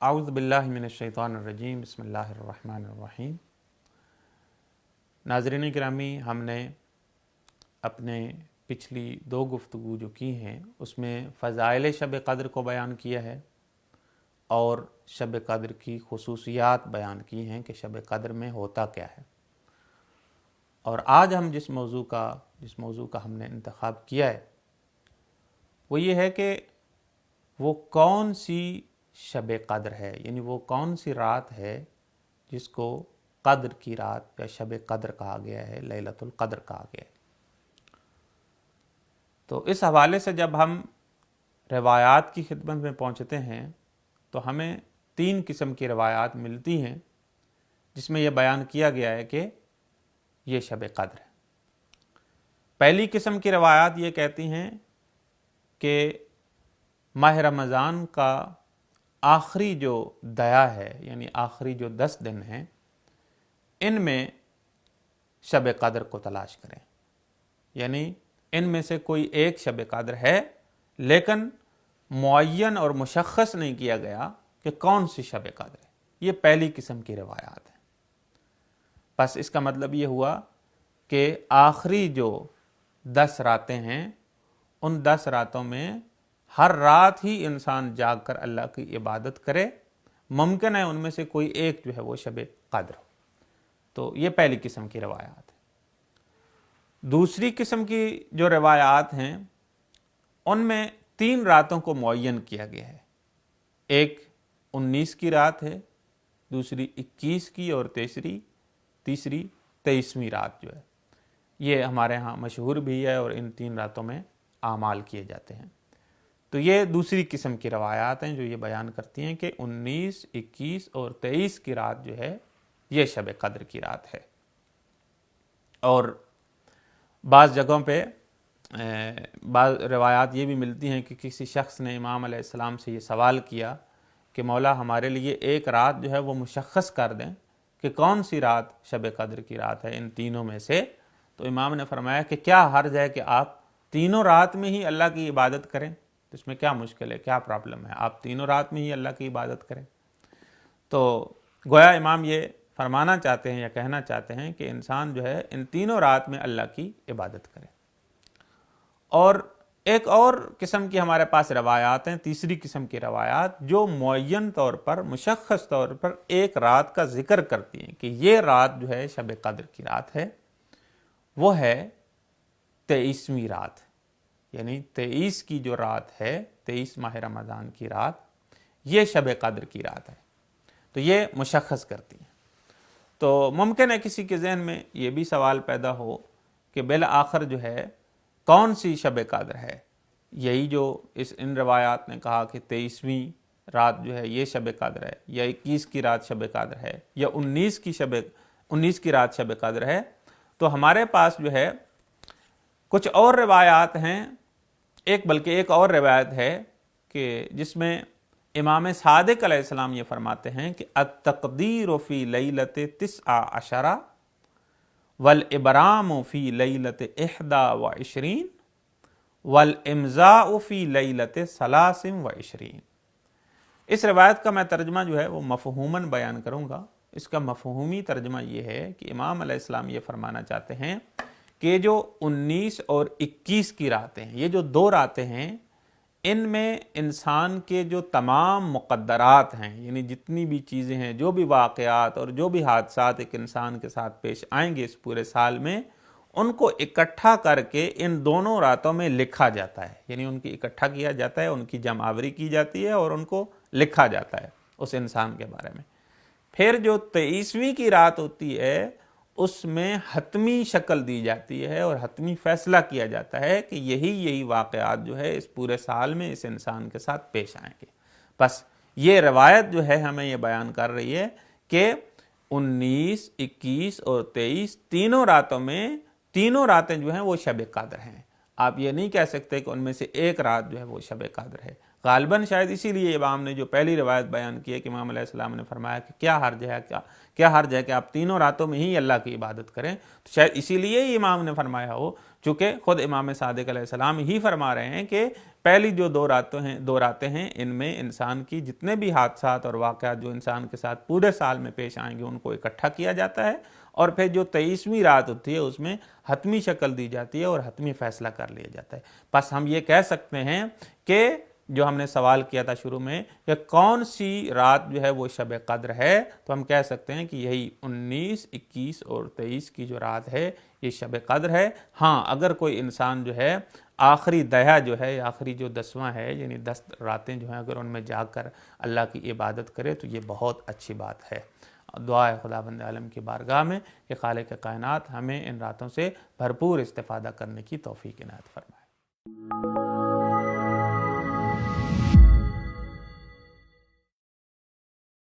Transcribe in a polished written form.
اعوذ باللہ من الشیطان الرجیم بسم اللہ الرحمن الرحیم۔ ناظرین گرامی، ہم نے اپنے پچھلی دو گفتگو جو کی ہیں اس میں فضائل شب قدر کو بیان کیا ہے اور شب قدر کی خصوصیات بیان کی ہیں کہ شب قدر میں ہوتا کیا ہے۔ اور آج ہم جس موضوع کا ہم نے انتخاب کیا ہے وہ یہ ہے کہ وہ کون سی شب قدر ہے، یعنی وہ کون سی رات ہے جس کو قدر کی رات یا شب قدر کہا گیا ہے، لیلۃ القدر کہا گیا ہے۔ تو اس حوالے سے جب ہم روایات کی خدمت میں پہنچتے ہیں تو ہمیں 3 قسم کی روایات ملتی ہیں جس میں یہ بیان کیا گیا ہے کہ یہ شب قدر ہے۔ پہلی قسم کی روایات یہ کہتی ہیں کہ ماہ رمضان کا آخری جو دیا ہے، یعنی آخری جو 10 دن ہیں، ان میں شب قدر کو تلاش کریں، یعنی ان میں سے کوئی ایک شب قدر ہے لیکن معین اور مشخص نہیں کیا گیا کہ کون سی شب قدر ہے۔ یہ پہلی قسم کی روایات ہے۔ بس اس کا مطلب یہ ہوا کہ آخری جو 10 راتیں ہیں ان 10 راتوں میں ہر رات ہی انسان جاگ کر اللہ کی عبادت کرے، ممکن ہے ان میں سے کوئی ایک جو ہے وہ شب قدر ہو۔ تو یہ پہلی قسم کی روایات ہے۔ دوسری قسم کی جو روایات ہیں ان میں 3 راتوں کو معین کیا گیا ہے۔ ایک 19 کی رات ہے، دوسری 21 کی اور تیسری 23ویں رات جو ہے۔ یہ ہمارے ہاں مشہور بھی ہے اور ان 3 راتوں میں اعمال کیے جاتے ہیں۔ تو یہ دوسری قسم کی روایات ہیں جو یہ بیان کرتی ہیں کہ 19، 21 اور 23 کی رات جو ہے یہ شب قدر کی رات ہے۔ اور بعض جگہوں پہ بعض روایات یہ بھی ملتی ہیں کہ کسی شخص نے امام علیہ السلام سے یہ سوال کیا کہ مولا ہمارے لیے ایک رات جو ہے وہ مشخص کر دیں کہ کون سی رات شب قدر کی رات ہے ان تینوں میں سے۔ تو امام نے فرمایا کہ کیا حرج ہے کہ آپ تینوں رات میں ہی اللہ کی عبادت کریں، اس میں کیا مشکل ہے، کیا پرابلم ہے، آپ تینوں رات میں ہی اللہ کی عبادت کریں۔ تو گویا امام یہ فرمانا چاہتے ہیں یا کہنا چاہتے ہیں کہ انسان جو ہے ان تینوں رات میں اللہ کی عبادت کرے۔ اور ایک اور قسم کی ہمارے پاس روایات ہیں، تیسری قسم کی روایات جو معین طور پر، مشخص طور پر ایک رات کا ذکر کرتی ہیں کہ یہ رات جو ہے شب قدر کی رات ہے، وہ ہے 23ویں رات، یعنی 23 کی جو رات ہے، 23 ماہ رمضان کی رات، یہ شب قدر کی رات ہے۔ تو یہ مشخص کرتی ہیں۔ تو ممکن ہے کسی کے ذہن میں یہ بھی سوال پیدا ہو کہ بالآخر جو ہے کون سی شب قدر ہے؟ یہی جو ان روایات نے کہا کہ 23ویں رات جو ہے یہ شب قدر ہے، یا 21 کی رات شب قدر ہے، یا 19 کی رات شب قدر ہے۔ تو ہمارے پاس جو ہے کچھ اور روایات ہیں، بلکہ ایک اور روایت ہے کہ جس میں امام صادق علیہ السلام یہ فرماتے ہیں کہ التقدیر فی لیلۃ 19 والابرام فی لیلۃ 21 والامضاء فی لیلۃ 23۔ اس روایت کا میں ترجمہ جو ہے وہ مفہوماً بیان کروں گا۔ اس کا مفہومی ترجمہ یہ ہے کہ امام علیہ السلام یہ فرمانا چاہتے ہیں کہ جو 19 اور 21 کی راتیں ہیں، یہ جو 2 راتیں ہیں، ان میں انسان کے جو تمام مقدرات ہیں، یعنی جتنی بھی چیزیں ہیں، جو بھی واقعات اور جو بھی حادثات ایک انسان کے ساتھ پیش آئیں گے اس پورے سال میں، ان کو اکٹھا کر کے ان دونوں راتوں میں لکھا جاتا ہے، یعنی ان کی اکٹھا کیا جاتا ہے، ان کی جمع آوری کی جاتی ہے اور ان کو لکھا جاتا ہے اس انسان کے بارے میں۔ پھر جو 23ویں کی رات ہوتی ہے اس میں حتمی شکل دی جاتی ہے اور حتمی فیصلہ کیا جاتا ہے کہ یہی واقعات جو ہے اس پورے سال میں اس انسان کے ساتھ پیش آئیں گے۔ بس یہ روایت جو ہے ہمیں یہ بیان کر رہی ہے کہ 19، 21 اور 23 تینوں راتوں میں، تینوں راتیں جو ہیں وہ شب قدر ہیں۔ آپ یہ نہیں کہہ سکتے کہ ان میں سے ایک رات جو ہے وہ شب قدر ہے۔ غالباً شاید اسی لیے امام نے جو پہلی روایت بیان کی ہے کہ امام علیہ السلام نے فرمایا کہ کیا حرج ہے کہ آپ تینوں راتوں میں ہی اللہ کی عبادت کریں، تو شاید اسی لیے ہی امام نے فرمایا ہو، چونکہ خود امام صادق علیہ السلام ہی فرما رہے ہیں کہ پہلی جو دو راتیں ہیں ان میں انسان کی جتنے بھی حادثات اور واقعات جو انسان کے ساتھ پورے سال میں پیش آئیں گے ان کو اکٹھا کیا جاتا ہے، اور پھر جو 23ویں رات ہوتی ہے اس میں حتمی شکل دی جاتی ہے اور حتمی فیصلہ کر لیا جاتا ہے۔ بس ہم یہ کہہ سکتے ہیں کہ جو ہم نے سوال کیا تھا شروع میں کہ کون سی رات جو ہے وہ شب قدر ہے، تو ہم کہہ سکتے ہیں کہ یہی 19، 21 اور 23 کی جو رات ہے یہ شب قدر ہے۔ ہاں اگر کوئی انسان جو ہے آخری دہیا جو ہے، آخری جو 10واں ہے، یعنی 10 راتیں جو ہیں اگر ان میں جاگ کر اللہ کی عبادت کرے تو یہ بہت اچھی بات ہے۔ دعا ہے خداوند عالم کی بارگاہ میں کہ خالق کائنات ہمیں ان راتوں سے بھرپور استفادہ کرنے کی توفیق عنایت فرمائے۔